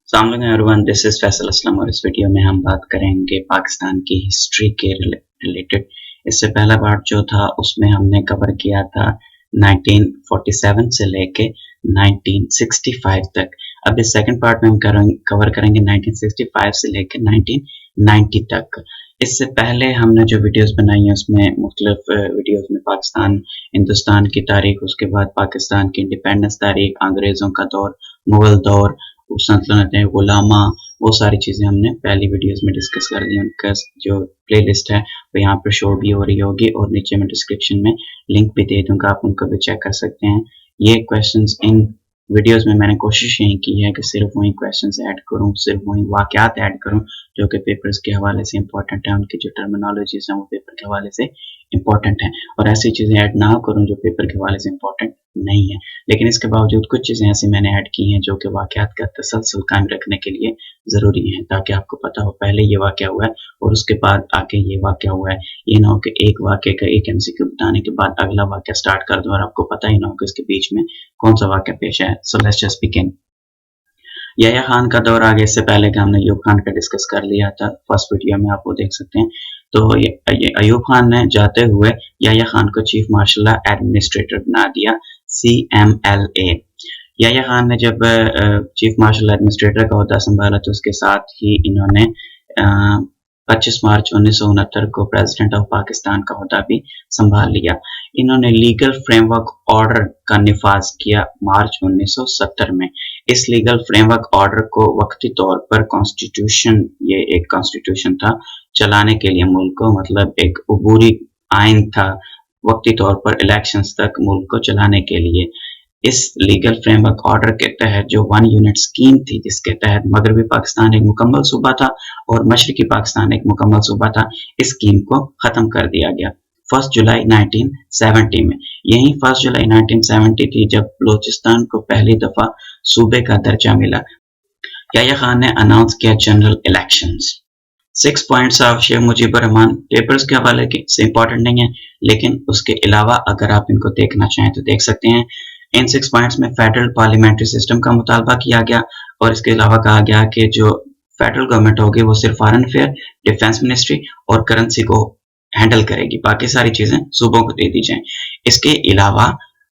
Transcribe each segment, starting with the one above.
अस्सलाम everyone, this is Faisal Aslam और इस वीडियो में हम बात करेंगे पाकिस्तान की हिस्ट्री के रिलेटेड। इससे पहला पार्ट जो था उसमें हमने कवर किया था 1947 से लेके 1965 तक। अब इस सेकंड पार्ट में हम कवर करेंगे 1965 से लेके 1990 तक। इससे पहले हमने जो वीडियोस बनाई हैं उसमें मुख्तलिफ वीडियोस में पाकिस्तान हिंदुस्तान की तारीख, उसके बाद पाकिस्तान की इंडिपेंडेंस तारीख, अंग्रेज़ों का दौर, मुगल दौर, सल्तनतें, गुलामा, वो सारी चीज़ें हमने पहली वीडियोस में डिस्कस कर दी। उनका जो प्लेलिस्ट है वो यहाँ पर शो भी हो रही होगी और नीचे मैं डिस्क्रिप्शन में लिंक भी दे दूँगा, आप उनको भी चेक कर सकते हैं। ये क्वेश्चंस इन वीडियोस में मैंने कोशिश यही की है कि सिर्फ वही क्वेश्चंस ऐड करूँ, सिर्फ वही वाक़यात ऐड करूँ जो कि पेपर्स के हवाले से इंपॉर्टेंट है, उनकी जो टर्मिनोलॉजीज हैं वो पेपर के हवाले से इंपॉर्टेंट है, और ऐसी चीज़ें ऐड ना करूँ जो पेपर के हवाले से इंपॉर्टेंट नहीं है। लेकिन इसके बावजूद कुछ चीज़ें ऐसी मैंने ऐड की हैं जो कि वाक़यात का तसलसल कायम रखने के लिए ज़रूरी हैं, ताकि आपको पता हो पहले ये वाक़या हुआ है और उसके बाद आके ये वाक़या हुआ है। ये ना हो कि एक वाक़े का एक MCQ बताने के बाद अगला वाक़या स्टार्ट कर दूँ और आपको पता ही ना हो कि इसके बीच में कौन सा वाक़या पेश है। So let's just begin. Yahya Khan का दौर आ गया, इससे पहले कि हमने अयूब खान का डिस्कस कर लिया था फर्स्ट वीडियो में, आप वो देख सकते हैं। तो ये अयूब खान ने जाते हुए याह्या खान को चीफ मार्शल एडमिनिस्ट्रेटर बना दिया, CMLA। याह्या खान ने जब चीफ मार्शल एडमिनिस्ट्रेटर का ओहदा संभाला तो उसके साथ ही इन्होंने 25 मार्च 1969 को प्रेसिडेंट ऑफ पाकिस्तान का ओहदा भी संभाल लिया। इन्होंने लीगल फ्रेमवर्क ऑर्डर का निफाज किया मार्च 1970 में। इस लीगल फ्रेमवर्क ऑर्डर को वक्ती तौर पर कॉन्स्टिट्यूशन, ये एक कॉन्स्टिट्यूशन था चलाने के लिए मुल्क को, मतलब एक अबूरी आइन था वक्ती तौर पर इलेक्शंस तक मुल्क को चलाने के लिए। इस लीगल फ्रेमवर्क ऑर्डर के तहत जो 1 यूनिट स्कीम थी, जिसके तहत मगरबी पाकिस्तान एक मुकम्मल सूबा था और मशरकी पाकिस्तान एक मुकम्मल सूबा था, इस स्कीम को ख़त्म कर दिया गया 1 जुलाई 1970 में। यही 1 जुलाई 1970 थी जब बलोचिस्तान को पहली दफ़ा सूबे का दर्जा मिला। याह्या खान ने अनाउंस किया general elections. 6 points of Sheikh Mujibur Rahman papers के हवाले से इंपॉर्टेंट नहीं है, लेकिन उसके अलावा अगर आप इनको देखना चाहें तो देख सकते हैं। इन 6 पॉइंट्स में फेडरल पार्लियामेंट्री सिस्टम का मुतालबा किया गया और इसके अलावा कहा गया कि जो फेडरल गवर्नमेंट होगी वो सिर्फ फॉरेन अफेयर, डिफेंस मिनिस्ट्री और करेंसी को हैंडल करेगी, बाकी सारी चीज़ें सूबों को दे दी जाएं। इसके अलावा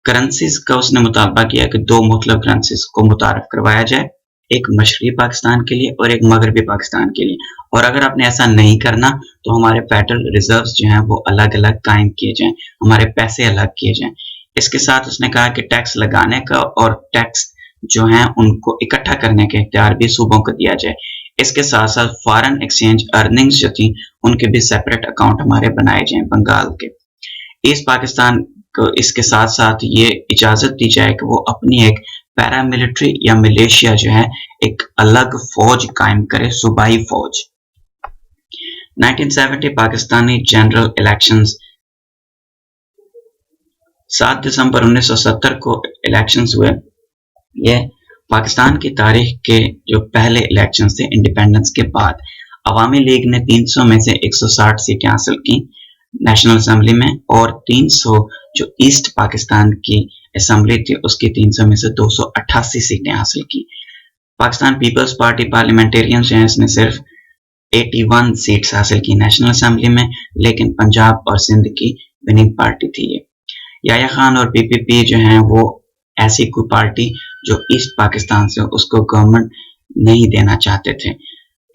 करेंसीज का उसने मुतालबा किया कि 2 मुख्तलिफ करेंसीज को मुतारफ करवाया जाए, एक मशरकी पाकिस्तान के लिए और एक मगरबी पाकिस्तान के लिए। और अगर आपने ऐसा नहीं करना तो हमारे फेडरल रिजर्व्स जो हैं वो अलग अलग कायम किए जाएं, हमारे पैसे अलग किए जाएं। इसके साथ उसने कहा कि टैक्स लगाने का और टैक्स जो हैं उनको इकट्ठा करने के इख्तियार भी सूबों को दिया जाए। इसके साथ साथ फॉरेन एक्सचेंज अर्निंग्स जो थी उनके भी सेपरेट अकाउंट हमारे बनाए जाएं बंगाल के। ईस्ट पाकिस्तान को इसके साथ साथ ये इजाज़त दी जाए कि वो अपनी एक पैरामिलिट्री या मिलिशिया जो है एक अलग फौज कायम करे, सूबाई फौज। 1970 पाकिस्तानी जनरल इलेक्शंस। 7 दिसंबर 1970 को इलेक्शंस हुए। ये पाकिस्तान की तारीख के जो पहले इलेक्शंस थे इंडिपेंडेंस के बाद। अवामी लीग ने 300 में से 160 सीटें हासिल की नेशनल असेंबली में, और 300 जो ईस्ट पाकिस्तान की असेंबली थी उसकी 300 में से 288 सीटें हासिल की। पाकिस्तान पीपल्स पार्टी पार्लियामेंटेरियन जो है इसने सिर्फ 81 सीट्स हासिल की नेशनल असेंबली में, लेकिन पंजाब और सिंध की विनिंग पार्टी थी ये। याह्या खान और PPP जो हैं वो ऐसी कोई पार्टी जो ईस्ट पाकिस्तान से उसको गवर्नमेंट नहीं देना चाहते थे।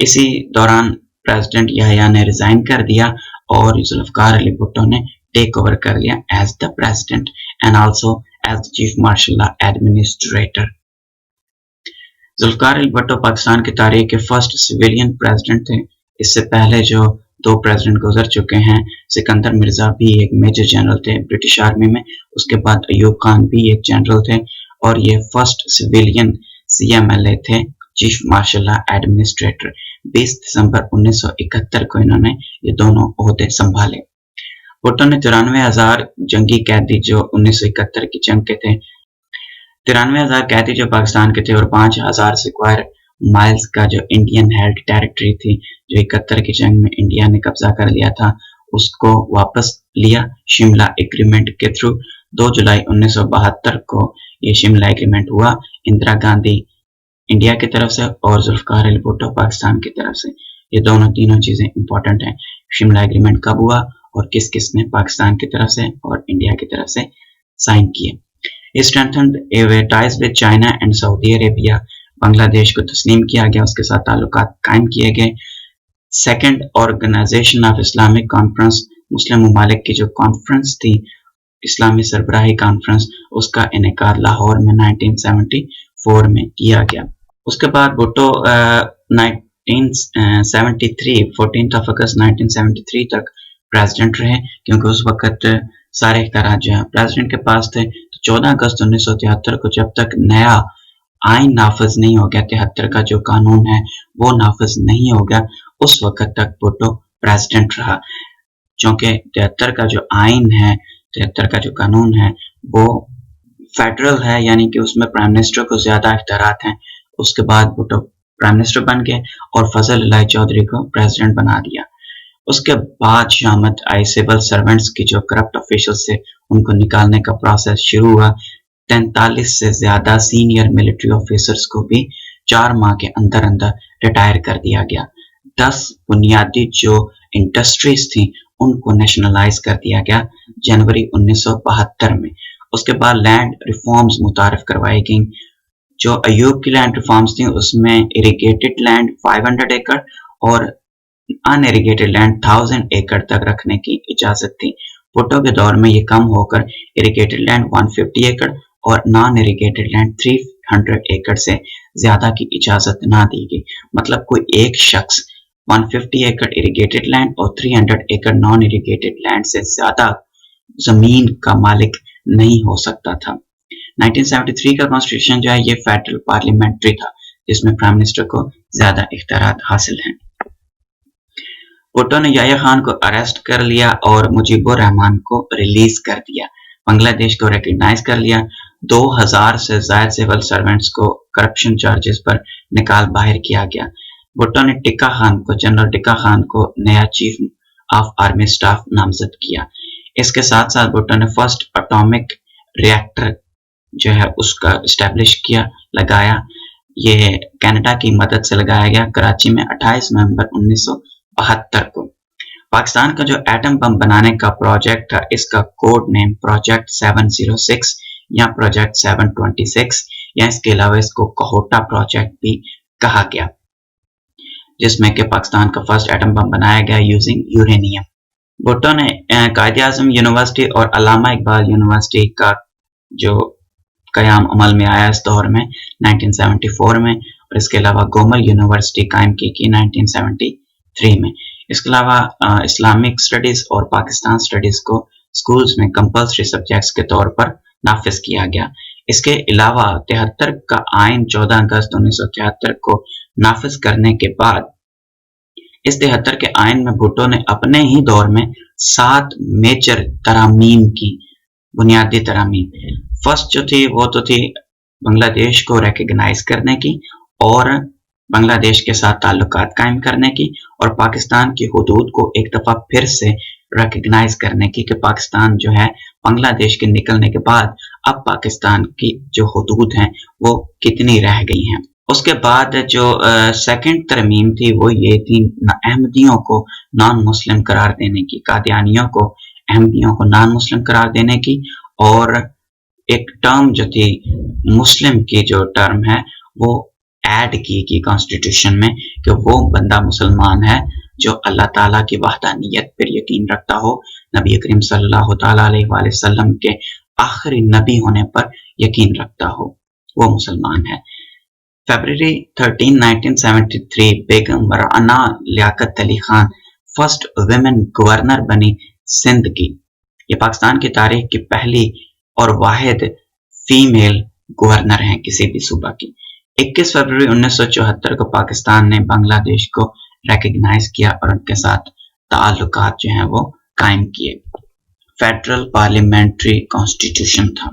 इसी दौरान प्रेसिडेंट याह्या ने रिजाइन कर दिया और जुल्फकार अली भुट्टो ने टेक ओवर कर लिया as the president and also as the chief martial administrator. Zulfikar Ali Bhutto Pakistan की तारीख के फर्स्ट सिविलियन प्रेसिडेंट थे। इससे पहले जो 2 प्रेसिडेंट गुजर चुके हैं, सिकंदर मिर्जा भी एक मेजर जनरल थे ब्रिटिश आर्मी में, उसके बाद अयूब खान भी एक जनरल थे, और ये फर्स्ट सिविलियन CMLA थे, चीफ मार्शल एडमिनिस्ट्रेटर। 20 दिसंबर 1971 को इन्होंने ये दोनों ओहदे संभाले। भुट्टो ने 93,000 जंगी कैदी जो 1971 की जंग के थे, 93,000 कैदी जो पाकिस्तान के थे, और 5,000 स्क्वायर माइल्स का जो इंडियन हेल्ड टेरिटरी थी जो 71 की जंग में इंडिया ने कब्जा कर लिया था, उसको वापस लिया शिमला एग्रीमेंट के थ्रू। 2 जुलाई 1972 को ये शिमला एग्रीमेंट हुआ। इंदिरा गांधी इंडिया की तरफ से और जुल्फकार अली भुट्टो पाकिस्तान की तरफ से। ये तीनों चीजें इंपॉर्टेंट हैं। शिमला एग्रीमेंट कब हुआ और किस किस ने पाकिस्तान की तरफ से और इंडिया की तरफ से साइन किए। He strengthened ties with China and Saudi Arabia. Bangladesh को तस्लीम किया गया, उसके साथ ताल्लुकात कायम किए गए। Second, organisation of Islamic conference, मुस्लिम ममालिक की जो कॉन्फ्रेंस थी, इस्लामी सरबराही कॉन्फ्रेंस, उसका इनेकाद लाहौर में 1974 में किया गया। उसके बाद भुट्टो 1973 14 अगस्त 1973 तक प्रेसिडेंट रहे, क्योंकि उस वक्त सारे इख्तियारात जो है प्रेसिडेंट के पास थे। तो 14 अगस्त 1973 को जब तक नया आइन नाफिज नहीं हो गया, 73 का जो कानून है वो नाफिज नहीं हो गया, उस वक्त तक भुट्टो प्रेसिडेंट रहा। क्योंकि 73 का जो आइन है, 73 का जो कानून है वो फेडरल है, यानी कि उसमें प्राइम मिनिस्टर को ज्यादा इख्तियारात हैं। उसके बाद भुट्टो प्राइम मिनिस्टर बन गए और फजल इलाही चौधरी को प्रेसिडेंट बना दिया। उसके बाद शामत आई सिविल सर्वेंट्स की जो करप्ट ऑफिशियल से उनको निकालने का प्रोसेस शुरू हुआ। 43 से ज्यादा सीनियर मिलिट्री ऑफिसर्स को भी 4 माह के अंदर अंदर रिटायर कर दिया गया। 10 बुनियादी जो इंडस्ट्रीज थी उनको नेशनलाइज कर दिया गया जनवरी 1972 में। उसके बाद लैंड रिफॉर्म्स मुतारिफ करवाई गई। जो अयूब की लैंड रिफॉर्म्स थी उसमें इरिगेटेड लैंड 500 एकड़ और अनइरिगेटेड लैंड 1000 एकड़ तक रखने की इजाजत थी। भुट्टो के दौर में ये कम होकर इरिगेटेड लैंड 150 एकड़ और नॉन इरिगेटेड लैंड 300 एकड़ से ज्यादा की इजाजत ना दी गई। मतलब कोई एक शख्स 150 एकड़ इरिगेटेड लैंड और 300 एकड़ नॉन इरिगेटेड लैंड से ज्यादा जमीन का मालिक नहीं हो सकता था। 1973 का कॉन्स्टिट्यूशन जो है ये फेडरल पार्लियामेंट्री था, जिसमें प्राइम मिनिस्टर को ज्यादा इख्तियारात हासिल हैं। भुट्टो ने याह्या खान को अरेस्ट कर लिया और मुजीबुर रहमान को रिलीज कर दिया। बांग्लादेश को रिकॉग्नाइज कर लिया। 2000 से ज्यादा सिविल सर्वेंट्स को करप्शन चार्जेस पर निकाल बाहर किया गया। भुट्टो ने टिक्का खान को, जनरल टिक्का खान को नया चीफ ऑफ आर्मी स्टाफ नामजद किया। इसके साथ साथ भुट्टो ने फर्स्ट एटॉमिक रिएक्टर जो है उसका इस्टेब्लिश किया, लगाया। ये कनाडा की मदद से लगाया गया कराची में 28 नवंबर 1972 को। पाकिस्तान का जो एटम बम बनाने का प्रोजेक्ट था, इसका कोड नेम प्रोजेक्ट 706 या प्रोजेक्ट 726 या इसके अलावा इसको कहोटा प्रोजेक्ट भी कहा गया, जिसमें कि पाकिस्तान का फर्स्ट एटम बम बनाया गया यूजिंग यूरेनियम। भुट्टो ने कायदे आज़म यूनिवर्सिटी और अल्लामा इकबाल यूनिवर्सिटी का जो कयाम अमल में आया इस दौर में 1974 में, और इसके अलावा गोमल यूनिवर्सिटी कायम की 1973 में। इसके अलावा इस्लामिक स्टडीज और पाकिस्तान स्टडीज को स्कूल्स में कंपल्सरी सब्जेक्ट्स के तौर पर नाफिज किया गया। इसके अलावा 73 का आइन 14 अगस्त 1973 को नाफिज करने के बाद इस 73 के आइन में भुट्टो ने अपने ही दौर में 7 मेजर तरामीम की, बुनियादी तरामीम। फर्स्ट जो थी वो तो थी बांग्लादेश को रिकॉग्नाइज करने की और बांग्लादेश के साथ ताल्लुकात कायम करने की, और पाकिस्तान की हुदूद को एक दफा फिर से रिकॉग्नाइज करने की कि पाकिस्तान जो है बांग्लादेश के निकलने के बाद अब पाकिस्तान की जो हुदूद हैं वो कितनी रह गई हैं। उसके बाद जो सेकंड तरमीम थी वो ये थी अहमदियों को नॉन मुस्लिम करार देने की, कादियानियों को अहमदियों को नॉन मुस्लिम करार देने की, और एक टर्म जो थी मुस्लिम की जो टर्म है वो ऐड की कॉन्स्टिट्यूशन में कि वो बंदा मुसलमान है जो अल्लाह ताला की वहदानियत पर यकीन रखता हो, नबी करीम सल्लल्लाहु ताला अलैहि वसल्लम के आखिरी नबी होने पर यकीन रखता हो, वो मुसलमान है। फरवरी 13, 1973 Begum Rana Liaquat Ali Khan first women governor बनी सिंध की। ये पाकिस्तान की तारीख की पहली और वाहिद फीमेल गवर्नर हैं किसी भी सूबा की। 21 फरवरी 1974 को पाकिस्तान ने बांग्लादेश को रिकॉग्नाइज किया और उनके साथ ताल्लुकात जो हैं वो कायम किए। फेडरल पार्लियामेंट्री कॉन्स्टिट्यूशन था।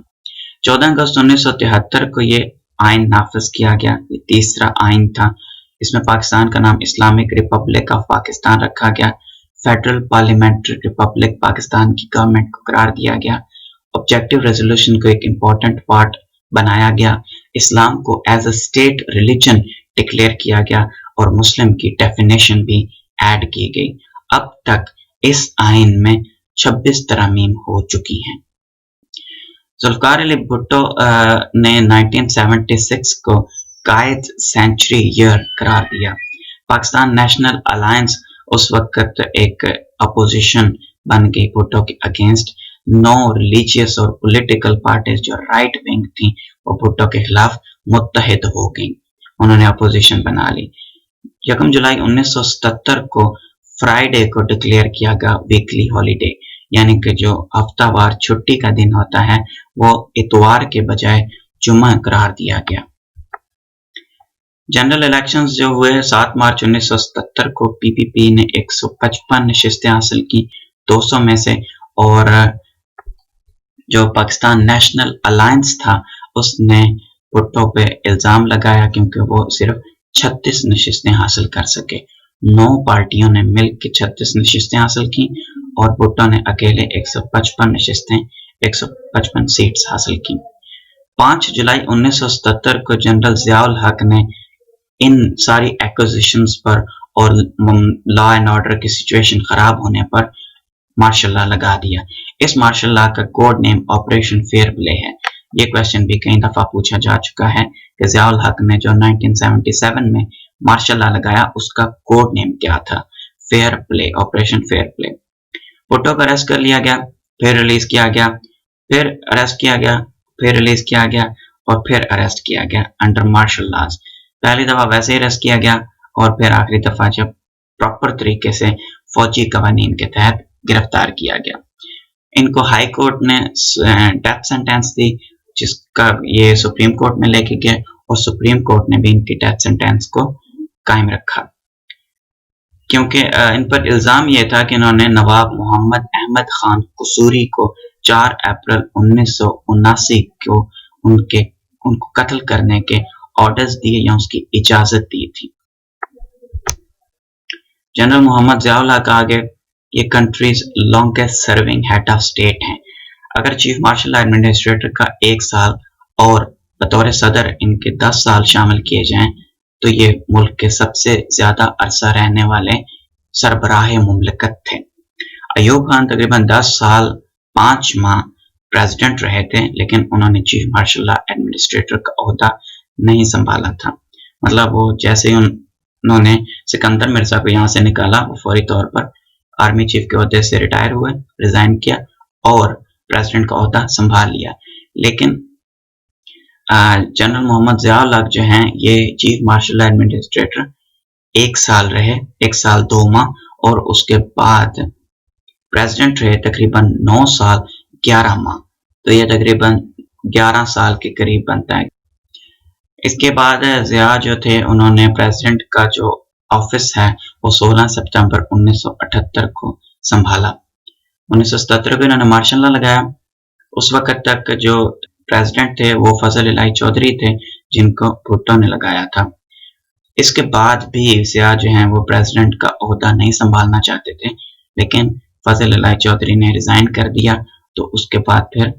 14 अगस्त 1973 को ये आइन नाफिज किया गया। ये तीसरा आइन था। इसमें पाकिस्तान का नाम इस्लामिक रिपब्लिक ऑफ पाकिस्तान रखा गया। फेडरल पार्लियामेंट्री रिपब्लिक पाकिस्तान की गवर्नमेंट को करार दिया गया। ऑब्जेक्टिव रेजोल्यूशन को एक इम्पोर्टेंट पार्ट बनाया गया। اسلام کو as a state religion declare کیا گیا اور مسلم کی ڈیفینیشن بھی ایڈ کی گئی۔ اب تک اس آئین میں 26 ترامیم ہو چکی ہیں۔ ذوالفقار علی بھٹو نے 1976 کو قائد سینچری ایئر قرار دیا۔ پاکستان نیشنل الائنس اس وقت ایک اپوزیشن بن گئی بھٹو کے اگینسٹ۔ 9 ریلیجیس اور پولیٹیکل پارٹیز جو رائٹ ونگ تھیں وہ بھٹو کے خلاف متحد ہو گئیں، انہوں نے اپوزیشن بنا لی۔ 1 جولائی 1977 کو فرائیڈے کو ڈکلیئر کیا گیا ویکلی ہالیڈے، یعنی کہ جو ہفتہ وار چھٹی کا دن ہوتا ہے وہ اتوار کے بجائے جمعہ قرار دیا گیا۔ جنرل الیکشنز جو ہوئے 7 مارچ 1977 کو پی پی پی نے 155 نشستیں حاصل کی 200 میں سے، اور جو پاکستان نیشنل الائنس تھا اس نے بھٹو پہ الزام لگایا کیونکہ وہ صرف 36 نشستیں حاصل کر سکے۔ 9 پارٹیوں نے مل کے 36 نشستیں حاصل کی اور بھٹو نے اکیلے 155 نشستیں 155 سیٹس حاصل کی۔ 5 جولائی 1977 کو جنرل ضیاء الحق نے ان ساری ایکوزیشنز پر اور لا اینڈ آرڈر کی سچویشن خراب ہونے پر مارشل لا لگا دیا۔ اس مارشل لا کا کوڈ نیم آپریشن فیئر پلے ہے۔ یہ کویسچن بھی کئی دفعہ پوچھا جا چکا ہے کہ ضیاء الحق نے جو 1977 میں مارشل لا لگایا اس کا کوڈ نیم کیا تھا؟ Fair play, operation fair play. Bhutto کو اریسٹ کر لیا گیا، پھر ریلیز کیا گیا، پھر اریسٹ کیا گیا، پھر ریلیز کیا گیا اور پھر اریسٹ کیا گیا انڈر مارشل لاز۔ پہلی دفعہ ویسے ہی اریسٹ کیا گیا اور پھر آخری دفعہ جب پراپر طریقے سے فوجی قوانین کے تحت گرفتار کیا گیا۔ ان کو ہائی کورٹ نے ڈیتھ سینٹینس دی جس کا یہ سپریم کورٹ میں لے کے گئے اور سپریم کورٹ نے بھی ان کی ڈیتھ سینٹینس کو قائم رکھا، کیونکہ ان پر الزام یہ تھا کہ انہوں نے نواب محمد احمد خان قصوری کو 4 اپریل 1979 کو ان کو قتل کرنے کے آرڈرز دیے یا اس کی اجازت دی تھی۔ جنرل محمد ضیاء الحق آگے یہ country's longest serving head of state ہیں۔ اگر چیف مارشل ایڈمنسٹریٹر کا 1 سال اور بطور صدر ان کے 10 سال شامل کیے جائیں تو یہ ملک کے سب سے زیادہ عرصہ رہنے والے سربراہ مملکت تھے۔ ایوب خان تقریباً 10 سال 5 ماہ پریزیڈنٹ رہے تھے، لیکن انہوں نے چیف مارشل ایڈمنسٹریٹر کا عہدہ نہیں سنبھالا تھا۔ مطلب وہ جیسے ہی انہوں نے سکندر مرزا کو یہاں سے نکالا وہ فوری طور پر آرمی چیف کے عہدے سے ریٹائر ہوئے، ریزائن کیا اور پریزیڈنٹ کا عہدہ سنبھال لیا۔ لیکن جنرل محمد ضیاء الحق جو ہیں یہ چیف مارشل ایڈمنسٹریٹر 1 سال رہے، 1 سال 2 ماہ، اور اس کے بعد پریزیڈنٹ رہے تقریباً 9 سال 11 ماہ، تو یہ تقریباً 11 سال کے قریب بنتا ہے۔ اس کے بعد ضیاء جو تھے انہوں نے پریزیڈنٹ کا جو آفس ہے وہ 16 ستمبر 1978 کو سنبھالا۔ 1977 کو انہوں نے مارشل لا لگایا۔ اس وقت تک جو پریزیڈنٹ تھے وہ فضل الہی چودھری تھے جن کو بھٹو نے لگایا تھا۔ اس کے بعد بھی ضیاء جو ہیں وہ پریزیڈنٹ کا عہدہ نہیں سنبھالنا چاہتے تھے، لیکن فضل الہی چودھری نے ریزائن کر دیا تو اس کے بعد پھر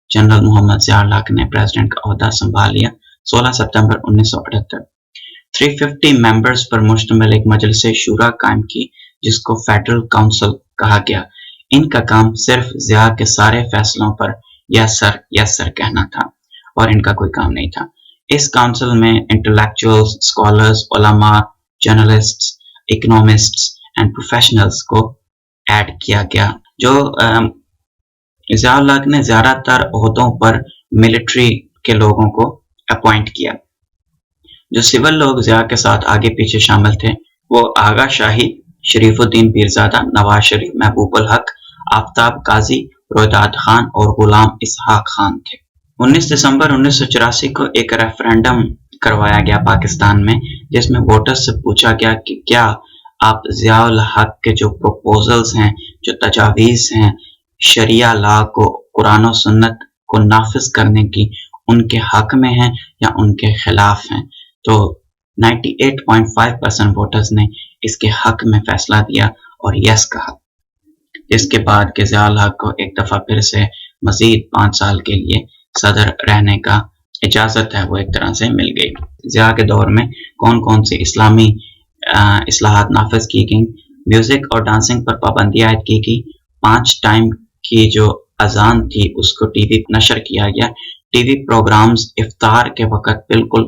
جنرل محمد ضیاء الحق نے پریزیڈنٹ کا عہدہ سنبھال لیا 16 ستمبر 1978۔ 350 ممبرز پر مشتمل ایک مجلس شورا قائم کی جس کو فیڈرل کونسل کہا گیا۔ ان کا کام صرف ضیاء کے سارے فیصلوں پر یس سر یس سر کہنا تھا اور ان کا کوئی کام نہیں تھا۔ اس کونسل میں انٹلیکچوئلز، اسکالرز، علماء، جرنلسٹس، اکنامسٹس اینڈ پروفیشنلز کو ایڈ کیا گیا۔ جو ضیاء الحق نے زیادہ تر عہدوں پر ملٹری کے لوگوں کو اپوائنٹ کیا۔ جو سول لوگ ضیاء کے ساتھ آگے پیچھے شامل تھے وہ آغا شاہی، شریف الدین پیرزادہ، نواز شریف، محبوب الحق، آفتاب قاضی، رویداد خان اور غلام اسحاق خان تھے۔ 19 دسمبر 1984 کو ایک ریفرینڈم کروایا گیا پاکستان میں جس میں ووٹرز سے پوچھا گیا کہ کیا آپ ضیاء الحق کے جو پروپوزلز ہیں، جو تجاویز ہیں شریعہ لا کو، قرآن و سنت کو نافذ کرنے کی، ان کے حق میں ہیں یا ان کے خلاف ہیں۔ تو 98.5% ووٹرز نے اس کے حق میں فیصلہ دیا اور یس کہا، جس کے بعد کہ ضیاء الحق کو ایک دفعہ پھر سے مزید 5 سال کے لیے صدر رہنے کا इजाज़त है वो एक तरह से मिल गई। ज़िया के दौर में कौन कौन सी इस्लामी इस्लाहात नाफिज की गई। म्यूज़िक और डांसिंग पर पाबंदी आयद की गई। 5 टाइम की जो अजान थी उसको टीवी नशर किया गया। टीवी प्रोग्राम्स इफ्तार के वक़्त बिल्कुल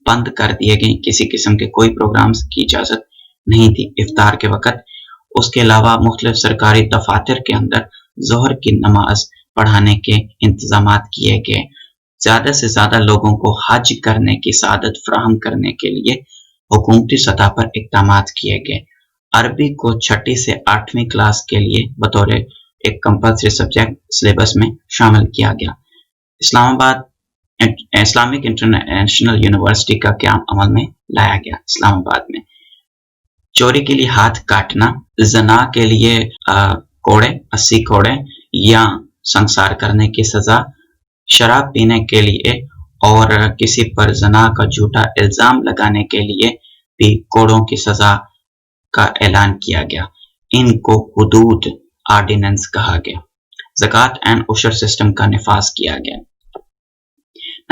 बंद कर दिए गए। किसी किस्म के कोई प्रोग्राम्स की इजाज़त नहीं थी इफ्तार के वक़्त। उसके अलावा मुख्तलिफ सरकारी दफातर के अंदर ज़ोहर की नमाज पढ़ाने के इंतजामात किए गए। ज़्यादा से ज़्यादा लोगों को हज करने की सआदत फराहम करने के लिए हुकूमती सतह पर इक़दामात किए गए। अरबी को 6ठी से 8वीं क्लास के लिए बतौर एक कंपल्सरी सब्जेक्ट सिलेबस में शामिल किया गया। इस्लामिक इंटरनेशनल यूनिवर्सिटी का क़याम अमल में लाया गया। इस्लामाबाद में चोरी के लिए हाथ काटना, ज़ना के लिए कोड़े 80 कोड़े या संसार करने की सज़ा, शराब पीने के लिए और किसी पर ज़ना का झूठा इल्ज़ाम लगाने के लिए भी कोड़ों की सज़ा का ऐलान किया गया। इनको हुदूद आर्डिनेंस कहा गया। ज़कात एंड उशर सिस्टम का निफाज किया गया।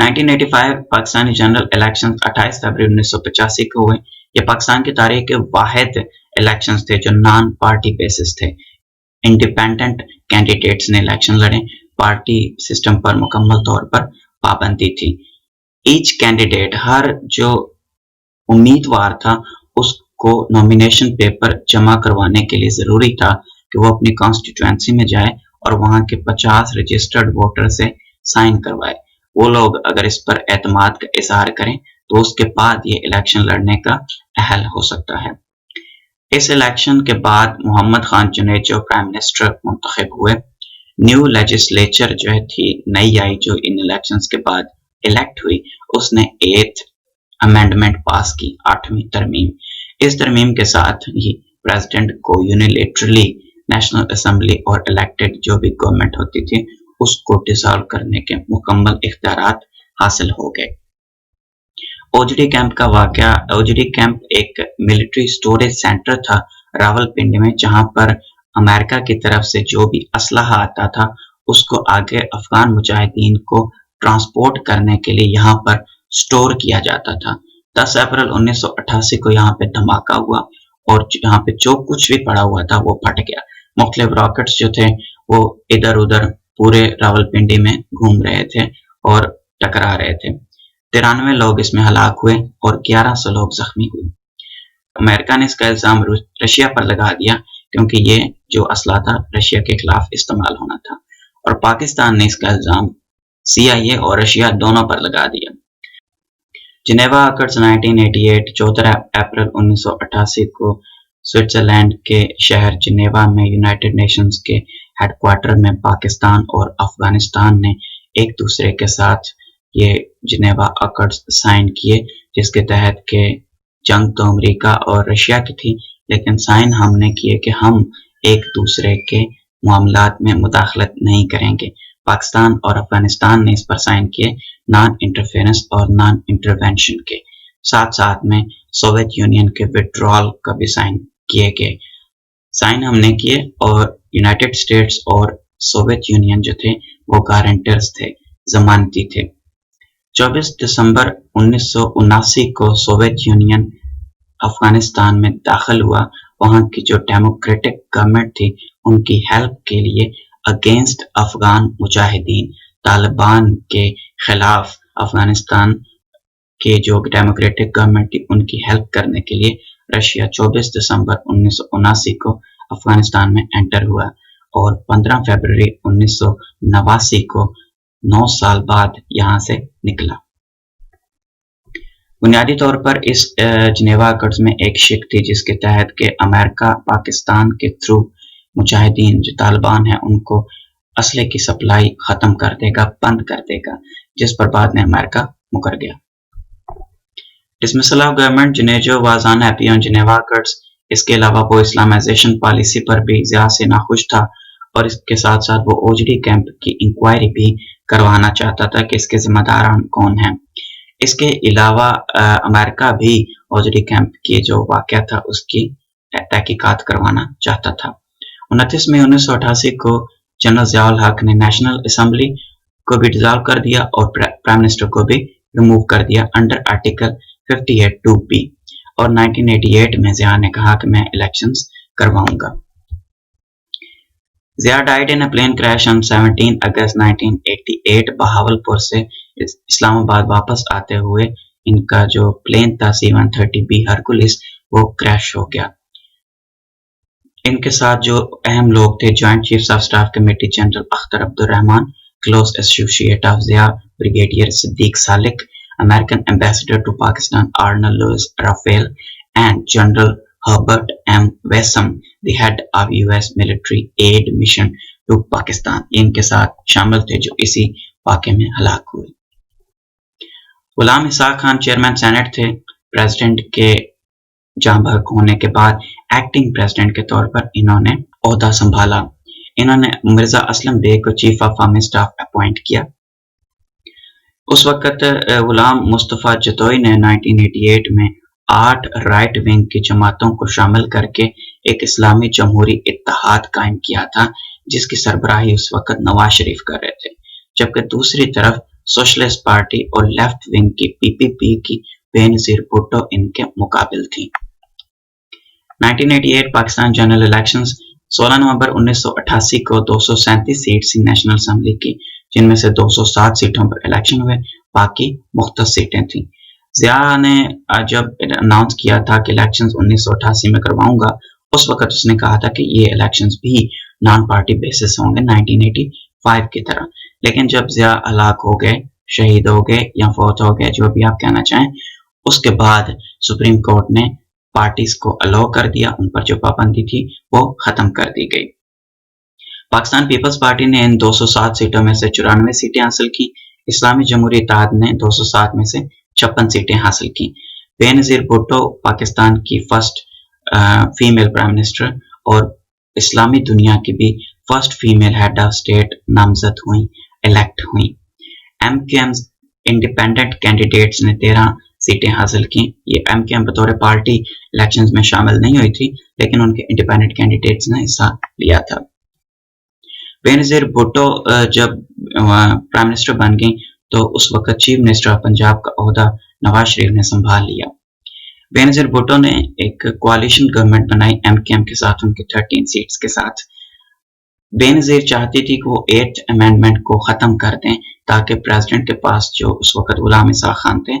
1985 पाकिस्तानी जनरल इलेक्शन 28 फरवरी 1985 को हुए। ये पाकिस्तान की तारीख के वाहिद इलेक्शंस थे जो नॉन पार्टी बेसिस थे। इंडिपेंडेंट कैंडिडेट्स ने इलेक्शन लड़े। पार्टी सिस्टम पर मुकम्मल तौर पर पाबंदी थी। ईच कैंडिडेट, हर जो उम्मीदवार था उसको नॉमिनेशन पेपर जमा करवाने के लिए ज़रूरी था कि वो अपनी कॉन्स्टिट्यूएंसी में जाए और वहाँ के 50 रजिस्टर्ड वोटर से साइन करवाए। वो लोग अगर इस पर एतमाद का इजहार करें तो उसके बाद ये इलेक्शन लड़ने का अहल हो सकता है। इस इलेक्शन के बाद मोहम्मद खान जुनैद जो प्राइम मिनिस्टर मुंतखब हुए। न्यू लेजिस्लेचर जो है थी नई आई जो इन इलेक्शंस के बाद इलेक्ट हुई, उसने 8th अमेंडमेंट पास की, 8वीं तरमीम। इस तरमीम के साथ ही प्रेसिडेंट को यूनिलेटरली नेशनल असेंबली और इलेक्टेड जो भी गवर्नमेंट होती थी उसको डिसॉल्व करने के मुकम्मल इख्तियारात हासिल हो गए। ओजडी कैंप का वाकया। ओजडी कैंप एक मिलिट्री स्टोरेज सेंटर था रावलपिंडी में, जहां पर अमेरिका की तरफ से जो भी असलहा आता था उसको आगे अफगान मुजाहिदीन को ट्रांसपोर्ट करने के लिए यहाँ पर स्टोर किया जाता था। 10 अप्रैल 1988 को यहाँ पे धमाका हुआ और यहाँ पे जो कुछ भी पड़ा हुआ था वो फट गया। मुख्तलिफ रॉकेट्स जो थे वो इधर उधर पूरे रावलपिंडी में घूम रहे थे और टकरा रहे थे। 93 लोग इसमें हलाक हुए और 1100 लोग जख्मी हुए। अमेरिका ने इसका इल्जाम रशिया पर लगा दिया क्योंकि ये जो असला था रशिया के खिलाफ इस्तेमाल होना था, और पाकिस्तान ने इसका इल्जाम CIA और रशिया दोनों पर लगा दिया। जिनेवा अकॉर्ड्स 1988 14 अप्रैल 1988 को स्विट्जरलैंड के शहर जिनेवा में यूनाइटेड नेशंस के हेडक्वार्टर में पाकिस्तान और अफगानिस्तान ने एक दूसरे के साथ ये जिनेवा अकॉर्ड्स साइन किए, जिसके तहत के जंग तो अमेरिका और रशिया की थी, लेकिन साइन हमने किए कि हम एक दूसरे के मामलात में मुदाखलत नहीं करेंगे। पाकिस्तान और अफगानिस्तान ने इस पर साइन किए नॉन इंटरफेरेंस और नॉन इंटरवेंशन के। साथ साथ में सोवियत यूनियन के विड्रॉल का भी साइन किए गए। साइन हमने किए और यूनाइटेड स्टेट्स और सोवियत यूनियन जो थे वो गारंटर्स थे, जमानती थे। 24 दिसंबर 1979 को सोवियत यूनियन अफगानिस्तान में दाखिल हुआ। वहाँ की जो डेमोक्रेटिक गवर्नमेंट थी उनकी हेल्प के लिए अगेंस्ट अफगान मुजाहिदीन, तालिबान के खिलाफ अफगानिस्तान के जो डेमोक्रेटिक गवर्नमेंट थी उनकी हेल्प करने के लिए रशिया 24 दिसंबर 1979 को अफगानिस्तान में एंटर हुआ और 15 फरवरी 1989 को 9 साल बाद यहाँ से निकला। बुनियादी तौर पर इस जिनेवा अकॉर्ड्स में एक शिक थी जिसके तहत के अमेरिका पाकिस्तान के थ्रू मुजाहिदीन जो तालिबान है उनको असले की सप्लाई खत्म कर देगा, बंद कर देगा, जिस पर बाद में अमेरिका मुकर गया। Dismissal of government Junejo was unhappy on Geneva accords. इसके अलावा वो इस्लामाइजेशन पॉलिसी पर भी ज़्यादा से नाखुश था और इसके साथ साथ वो ओजडी कैंप की इंक्वायरी भी करवाना चाहता था कि इसके जिम्मेदार कौन हैं। इसके अलावा अमेरिका भी ओजडी कैंप की जो वाक़या था उसकी तहकीकात करवाना चाहता था। 29 मई 1988 को जनरल ज़ियाउल हक ने नेशनल असेंबली को भी डिसॉल्व कर दिया और प्राइम मिनिस्टर को भी रिमूव कर दिया अंडर आर्टिकल 58(2)(b) और 1988 में ज़िया ने कहा कि मैं इलेक्शंस करवाऊंगा। Zia died in a plane crash on 17 August 1988। Bahawalpur से इस्लामाबाद वापस आते हुए इनका जो प्लेन था C-130B हरकुलिस वो क्रैश हो गया। इनके साथ जो अहम लोग थे joint chiefs of staff committee general Akhtar Abdul Rahman, close associate of Zia brigadier Siddique Salik, American ambassador to Pakistan Arnold Lewis Raphel and general Herbert M. Wessam, the head of US military aid mission to Pakistan, इनके साथ शामिल थे जो इसी वाक़े में हलाक हुए। गुलाम इसाक खान चेयरमैन सेनेट थे। प्रेसिडेंट के जाँ बहक होने के बाद एक्टिंग प्रेसिडेंट के तौर पर इन्होंने ओहदा संभाला। इन्होंने मिर्जा असलम बेग को chief of army staff appoint किया। उस वक्त गुलाम मुस्तफ़ा जतोई ने 1988 में 8 राइट विंग की जमातों को शामिल करके एक इस्लामी जमहूरी इत्तेहाद कायम किया था, जिसकी सरबराही उस वक्त नवाज शरीफ कर रहे थे, जबकि दूसरी तरफ सोशलिस्ट पार्टी और लेफ्ट विंग की PPP की बेनज़ीर भुट्टो इनके मुकाबिल थी। 1988 पाकिस्तान जनरल इलेक्शंस 16 नवंबर 1988 को 237 सीट्स थी नेशनल असम्बली की, जिनमें से 207 सीटों पर इलेक्शन हुए, बाकी मुख्तलिफ सीटें थीं। ज़िया ने जब अनाउंस किया था कि इलेक्शंस 1988 में करवाऊंगा, उस वक्त उसने कहा था कि ये इलेक्शंस भी नॉन पार्टी बेसिस होंगे 1985 की तरह। लेकिन जब ज़िया हलाक हो गए, शहीद हो गए या फौत हो गए, जो भी आप कहना चाहें, उसके बाद सुप्रीम कोर्ट ने पार्टीज को अलाउ कर दिया, उन पर जो पाबंदी थी वो खत्म कर दी गई। पाकिस्तान पीपल्स पार्टी ने इन 207 सीटों में से 94 सीटें हासिल की। इस्लामी जमहूरी इत्तेहाद ने 207 में से 56 सीटें हासिल की। बेनज़ीर भुट्टो पाकिस्तान की फर्स्ट फीमेल प्राइम मिनिस्टर और इस्लामी दुनिया की भी first female head of state नामजद हुई, इलेक्ट हुई। MQM इंडिपेंडेंट कैंडिडेट्स ने 13 सीटें हासिल की। ये MQM बतौर पार्टी इलेक्शंस में शामिल नहीं हुई थी, लेकिन उनके इंडिपेंडेंट कैंडिडेट्स ने हिस्सा लिया था। बेनज़ीर भुट्टो जब प्राइम मिनिस्टर बन गई तो उस वक्त चीफ मिनिस्टर ऑफ पंजाब का ओहदा नवाज शरीफ ने संभाल लिया। बेनज़ीर भुट्टो ने एक कोalition गवर्नमेंट बनाई MQM के साथ, उनके 13 सीट्स के साथ। बेनज़ीर चाहती थी कि वो 8th अमेंडमेंट को ख़त्म कर दें, ताकि प्रेसिडेंट के पास जो उस वक्त गुलाम इसाक खान थे,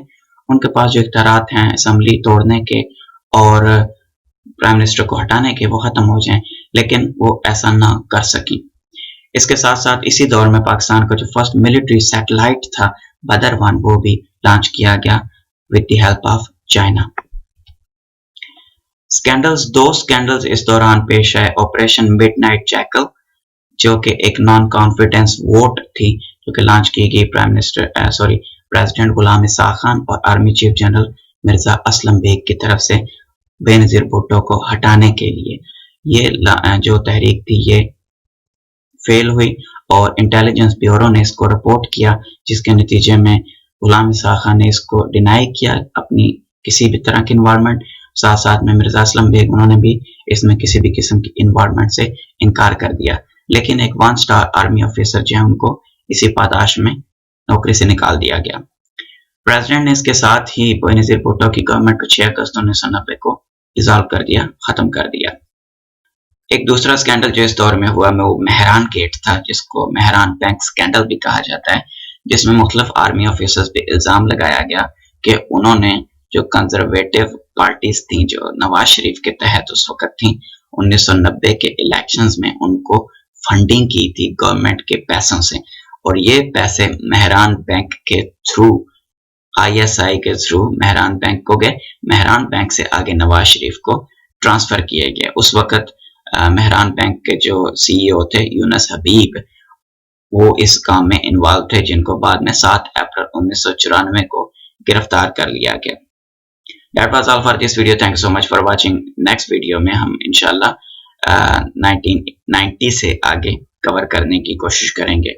उनके पास जो इख्तियारात हैं असम्बली तोड़ने के और प्राइम मिनिस्टर को हटाने के, वो ख़त्म हो जाएं, लेकिन वो ऐसा ना कर सकी। इसके साथ साथ इसी दौर में पाकिस्तान का जो फर्स्ट मिलिट्री सैटेलाइट था बदर-1, वो भी लॉन्च किया गया with the help of China. Scandals, 2 scandals इस दौरान पेश आए। ऑपरेशन मिडनाइट जैकल, जो कि एक नॉन कॉन्फिडेंस वोट थी, जो कि लॉन्च की गई प्रेसिडेंट गुलाम इसाक खान और army chief general Mirza Aslam Beg की तरफ से बेनज़ीर भुट्टो को हटाने के लिए। ये जो तहरीक थी ये फेल हुई और इंटेलिजेंस ब्यूरो ने इसको रिपोर्ट किया, जिसके नतीजे में गुलाम इसाक खान ने इसको डिनाई किया अपनी किसी भी तरह की इन्वॉल्वमेंट। साथ साथ में मिर्जा असलम बेग, उन्होंने भी इसमें किसी भी किस्म की इन्वॉल्वमेंट से इनकार कर दिया। लेकिन एक 1 स्टार आर्मी ऑफिसर जो है उनको इसी पादाश में नौकरी से निकाल दिया गया। प्रेसिडेंट ने इसके साथ ही बेनज़ीर भुट्टो की गवर्नमेंट को 6 अगस्त 1990 को डिसॉल्व कर दिया, खत्म कर दिया। एक दूसरा स्कैंडल जो इस दौर में हुआ वो मेहरान गेट था, जिसको मेहरान बैंक स्कैंडल भी कहा जाता है, जिसमें मुख्तलिफ आर्मी ऑफिसर्स पे इल्ज़ाम लगाया गया कि उन्होंने जो कंजर्वेटिव पार्टीज थी जो नवाज शरीफ के तहत उस वक्त थी, 1990 के इलेक्शंस में उनको फंडिंग की थी गवर्नमेंट के पैसों से, और ये पैसे मेहरान बैंक के थ्रू, ISI के थ्रू मेहरान बैंक को गए। मेहरान बैंक से आगे नवाज शरीफ को ट्रांसफर किए गए। उस वक्त मेहरान बैंक के जो CEO थे यूनुस हबीब, वो इस काम में इन्वॉल्व थे, जिनको बाद में 7 अप्रैल 1994 को गिरफ्तार कर लिया गया। That was all for this video. Thank you so much for watching. Next video में हम इंशाल्लाह 1990 से आगे कवर करने की कोशिश करेंगे।